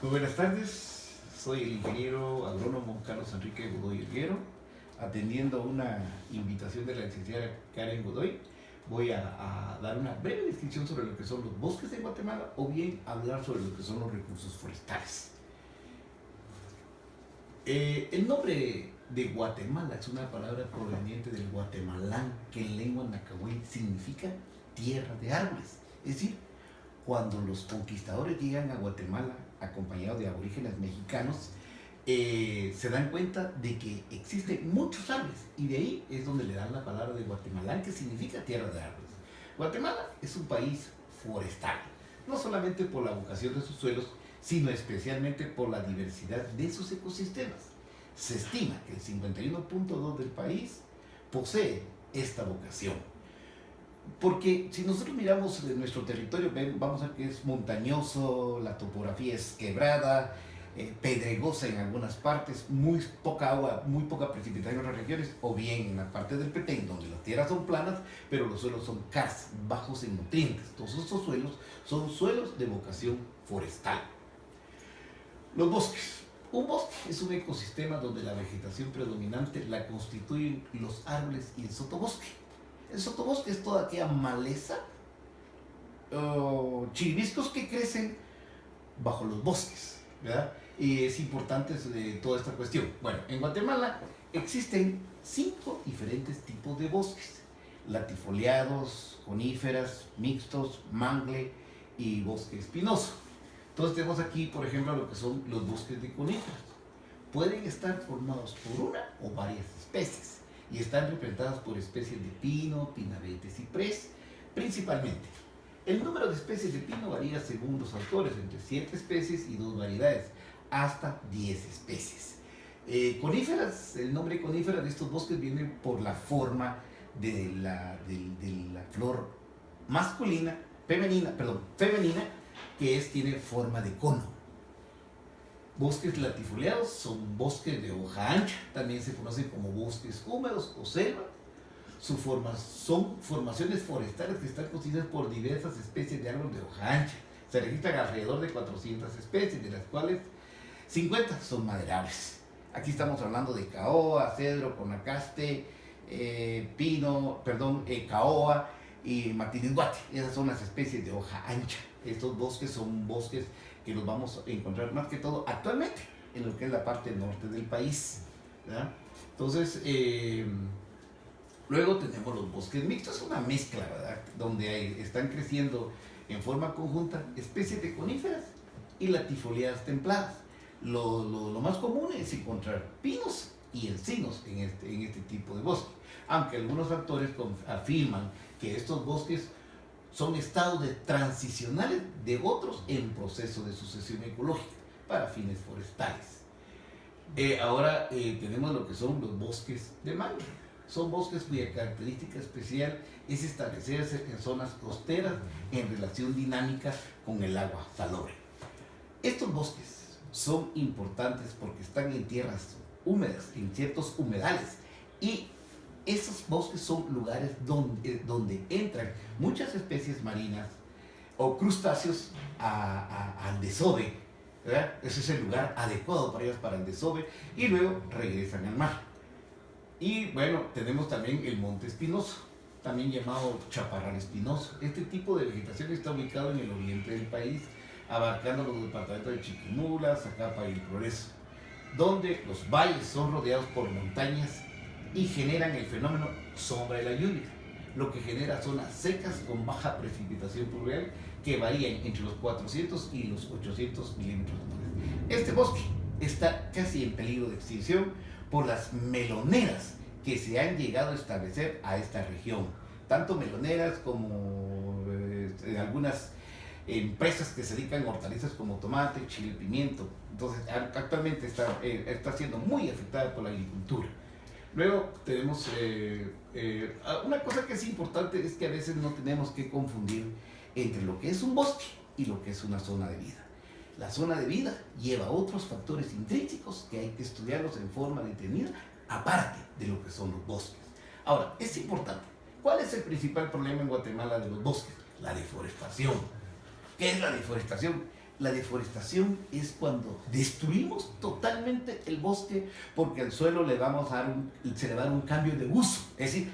Muy buenas tardes, soy el ingeniero agrónomo Carlos Enrique Godoy Elguero, atendiendo una invitación de la licenciada Karen Godoy. Voy a dar una breve descripción sobre lo que son los bosques de Guatemala o bien hablar sobre lo que son los recursos forestales. El nombre de Guatemala es una palabra proveniente del guatemalán, que en lengua nacahuil significa tierra de árboles. Es decir, cuando los conquistadores llegan a Guatemala acompañados de aborígenes mexicanos, se dan cuenta de que existen muchos árboles y de ahí es donde le dan la palabra de guatemalán, que significa tierra de árboles. Guatemala es un país forestal, no solamente por la vocación de sus suelos, sino especialmente por la diversidad de sus ecosistemas. Se estima que el 51.2% del país posee esta vocación. Porque si nosotros miramos nuestro territorio, vamos a ver que es montañoso, la topografía es quebrada, pedregosa en algunas partes, muy poca agua, muy poca precipitación en otras regiones, o bien en la parte del Petén, donde las tierras son planas, pero los suelos son cars, bajos en nutrientes. Todos estos suelos son suelos de vocación forestal. Los bosques. Un bosque es un ecosistema donde la vegetación predominante la constituyen los árboles y el sotobosque. El sotobosque es toda aquella maleza o chiribiscos que crecen bajo los bosques, ¿verdad? Y es importante toda esta cuestión. Bueno, en Guatemala existen 5 diferentes tipos de bosques: latifoliados, coníferas, mixtos, mangle y bosque espinoso. Entonces tenemos aquí, por ejemplo, lo que son los bosques de coníferas. Pueden estar formados por una o varias especies y están representadas por especies de pino, pinabete, ciprés, principalmente. El número de especies de pino varía según los autores, entre 7 especies y 2 variedades, hasta 10 especies. Coníferas, el nombre conífera de estos bosques viene por la forma de la flor masculina, femenina, que tiene forma de cono. Bosques latifoliados son bosques de hoja ancha, también se conocen como bosques húmedos o selvas. Son formaciones forestales que están constituidas por diversas especies de árboles de hoja ancha. Se registran alrededor de 400 especies, de las cuales 50 son maderables. Aquí estamos hablando de caoa, cedro, conacaste, caoa y martinisguate. Esas son las especies de hoja ancha. Estos bosques son bosques que los vamos a encontrar más que todo actualmente en lo que es la parte norte del país, ¿verdad? Entonces, luego tenemos los bosques mixtos, una mezcla, ¿verdad? Donde están creciendo en forma conjunta especies de coníferas y latifoliadas templadas. Lo más común es encontrar pinos y encinos en este tipo de bosque, aunque algunos autores afirman que estos bosques son estados transicionales de otros en proceso de sucesión ecológica para fines forestales. Ahora tenemos lo que son los bosques de mangle. Son bosques cuya característica especial es establecerse en zonas costeras en relación dinámica con el agua salobre. Estos bosques son importantes porque están en tierras húmedas, en ciertos humedales, y esos bosques son lugares donde entran muchas especies marinas o crustáceos al desove, ¿verdad? Ese es el lugar adecuado para ellos, para el desove, y luego regresan al mar. Y bueno, tenemos también el monte espinoso, también llamado chaparral espinoso. Este tipo de vegetación está ubicado en el oriente del país, abarcando los departamentos de Chiquimula, Zacapa y El Progreso, donde los valles son rodeados por montañas y generan el fenómeno sombra de la lluvia, lo que genera zonas secas con baja precipitación pluvial que varían entre los 400 y los 800 milímetros anuales. Este bosque está casi en peligro de extinción por las meloneras que se han llegado a establecer a esta región, tanto meloneras como algunas empresas que se dedican a hortalizas como tomate, chile, pimiento. Entonces actualmente está siendo muy afectada por la agricultura. Luego tenemos una cosa que es importante, es que a veces no tenemos que confundir entre lo que es un bosque y lo que es una zona de vida. La zona de vida lleva otros factores intrínsecos que hay que estudiarlos en forma detenida, aparte de lo que son los bosques. Ahora, es importante, ¿cuál es el principal problema en Guatemala de los bosques? La deforestación. ¿Qué es la deforestación? La deforestación es cuando destruimos totalmente el bosque porque al suelo se le va a dar un cambio de uso. Es decir,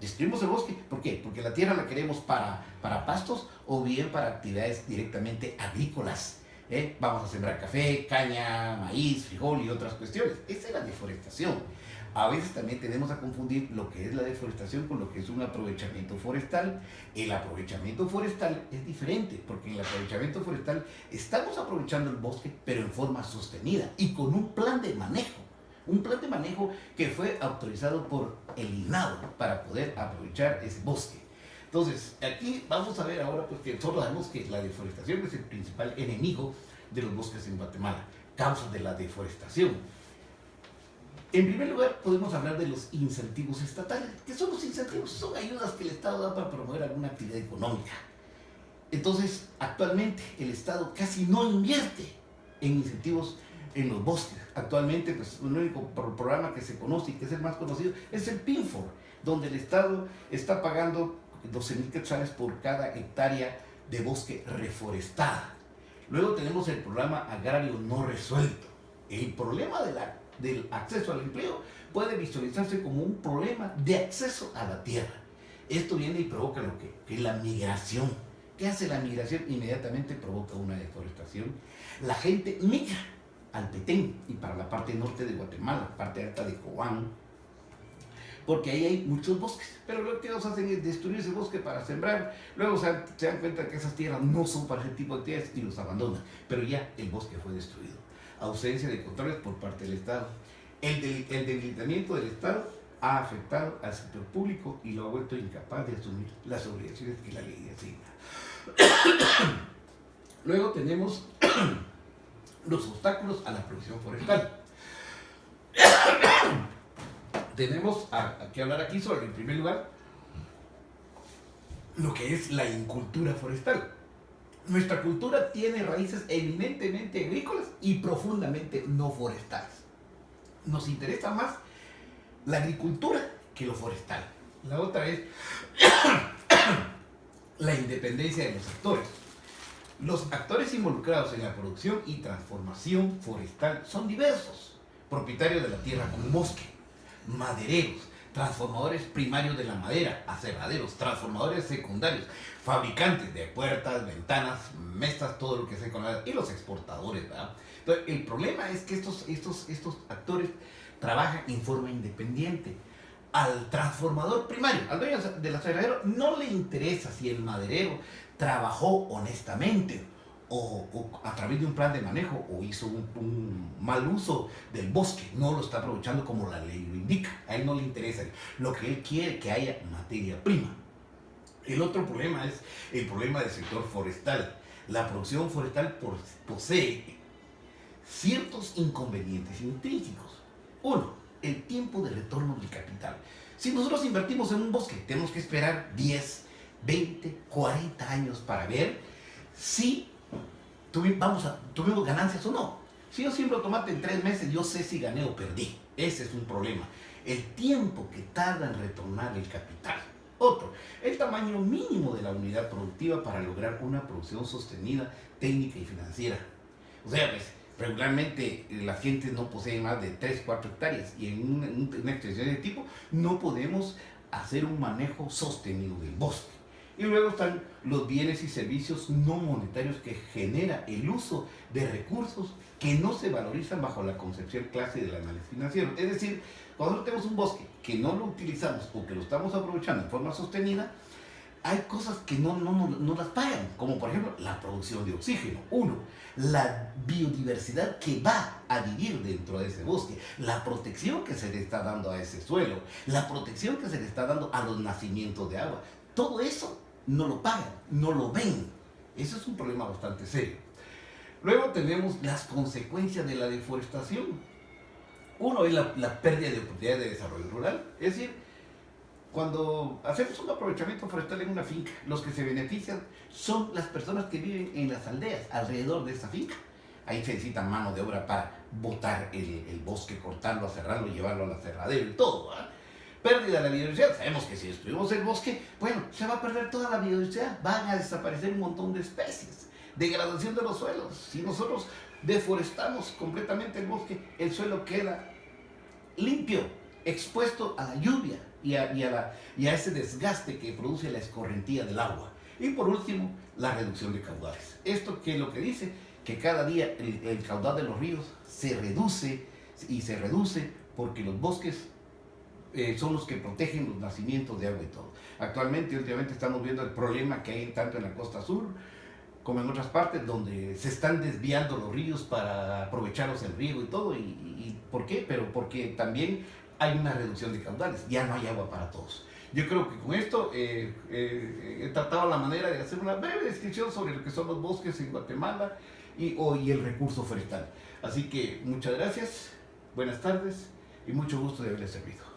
destruimos el bosque, ¿por qué? Porque la tierra la queremos para pastos o bien para actividades directamente agrícolas. Vamos a sembrar café, caña, maíz, frijol y otras cuestiones. Esa es la deforestación. A veces también tenemos a confundir lo que es la deforestación con lo que es un aprovechamiento forestal. El aprovechamiento forestal es diferente, porque en el aprovechamiento forestal estamos aprovechando el bosque, pero en forma sostenida y con un plan de manejo. Un plan de manejo que fue autorizado por el INAO para poder aprovechar ese bosque. Entonces, aquí vamos a ver ahora pues, que todos sabemos que la deforestación es el principal enemigo de los bosques en Guatemala, causas de la deforestación. En primer lugar, podemos hablar de los incentivos estatales. ¿Qué son los incentivos? Son ayudas que el Estado da para promover alguna actividad económica. Entonces, actualmente el Estado casi no invierte en incentivos en los bosques. Actualmente, pues, el único programa que se conoce y que es el más conocido es el PINFOR, donde el Estado está pagando 12,000 quetzales por cada hectárea de bosque reforestada. Luego tenemos el programa agrario no resuelto. El problema del acceso al empleo puede visualizarse como un problema de acceso a la tierra. Esto viene y provoca lo que es la migración. ¿Qué hace la migración? Inmediatamente provoca una deforestación. La gente migra al Petén y para la parte norte de Guatemala, parte alta de Cobán, porque ahí hay muchos bosques, pero lo que ellos hacen es destruir ese bosque para sembrar, luego se dan cuenta que esas tierras no son para ese tipo de actividades y los abandonan, pero ya el bosque fue destruido. Ausencia de controles por parte del Estado. El debilitamiento del Estado ha afectado al sector público y lo ha vuelto incapaz de asumir las obligaciones que la ley asigna. Luego tenemos los obstáculos a la producción forestal. Tenemos que hablar aquí sobre, en primer lugar, lo que es la incultura forestal. Nuestra cultura tiene raíces eminentemente agrícolas y profundamente no forestales. Nos interesa más la agricultura que lo forestal. La otra es la independencia de los actores. Los actores involucrados en la producción y transformación forestal son diversos. Propietarios de la tierra como bosque, madereros, transformadores primarios de la madera, aserraderos, transformadores secundarios, fabricantes de puertas, ventanas, mesas, todo lo que se conoce, y los exportadores, ¿verdad? Entonces, el problema es que estos actores trabajan en forma independiente. Al transformador primario, al dueño del aserradero, no le interesa si el maderero trabajó honestamente o a través de un plan de manejo o hizo un mal uso del bosque, no lo está aprovechando como la ley lo indica. A él no le interesa. Lo que él quiere es que haya materia prima. El otro problema es el problema del sector forestal. La producción forestal posee ciertos inconvenientes intrínsecos. Uno, el tiempo de retorno del capital. Si nosotros invertimos en un bosque, tenemos que esperar 10, 20, 40 años para ver si tuvimos ganancias o no. Si yo siembro tomate en 3 meses, yo sé si gané o perdí. Ese es un problema. El tiempo que tarda en retornar el capital. Otro, el tamaño mínimo de la unidad productiva para lograr una producción sostenida, técnica y financiera. O sea, pues, regularmente la gente no posee más de 3, 4 hectáreas y en una extensión de tipo no podemos hacer un manejo sostenido del bosque. Y luego están los bienes y servicios no monetarios que genera el uso de recursos que no se valorizan bajo la concepción clásica del análisis financiero. Es decir, cuando nosotros tenemos un bosque que no lo utilizamos o que lo estamos aprovechando en forma sostenida, hay cosas que no las pagan, como por ejemplo la producción de oxígeno. Uno, la biodiversidad que va a vivir dentro de ese bosque, la protección que se le está dando a ese suelo, la protección que se le está dando a los nacimientos de agua. Todo eso no lo pagan, no lo ven. Eso es un problema bastante serio. Luego tenemos las consecuencias de la deforestación. Uno es la pérdida de oportunidades de desarrollo rural. Es decir, cuando hacemos un aprovechamiento forestal en una finca, los que se benefician son las personas que viven en las aldeas alrededor de esa finca. Ahí se necesita mano de obra para botar el bosque, cortarlo, cerrarlo, llevarlo al aserradero y todo, ¿verdad? Pérdida de la biodiversidad. Sabemos que si destruimos el bosque, bueno, se va a perder toda la biodiversidad, van a desaparecer un montón de especies. Degradación de los suelos. Si nosotros deforestamos completamente el bosque, el suelo queda limpio, expuesto a la lluvia y a ese desgaste que produce la escorrentía del agua. Y por último, la reducción de caudales. Esto que es lo que dice, que cada día el caudal de los ríos se reduce y se reduce porque los bosques son los que protegen los nacimientos de agua y todo. Actualmente, últimamente estamos viendo el problema que hay tanto en la costa sur como en otras partes donde se están desviando los ríos para aprovecharlos el riego y todo. ¿Y por qué? Pero porque también hay una reducción de caudales, ya no hay agua para todos. Yo creo que con esto he tratado la manera de hacer una breve descripción sobre lo que son los bosques en Guatemala y el recurso forestal. Así que muchas gracias, buenas tardes y mucho gusto de haberles servido.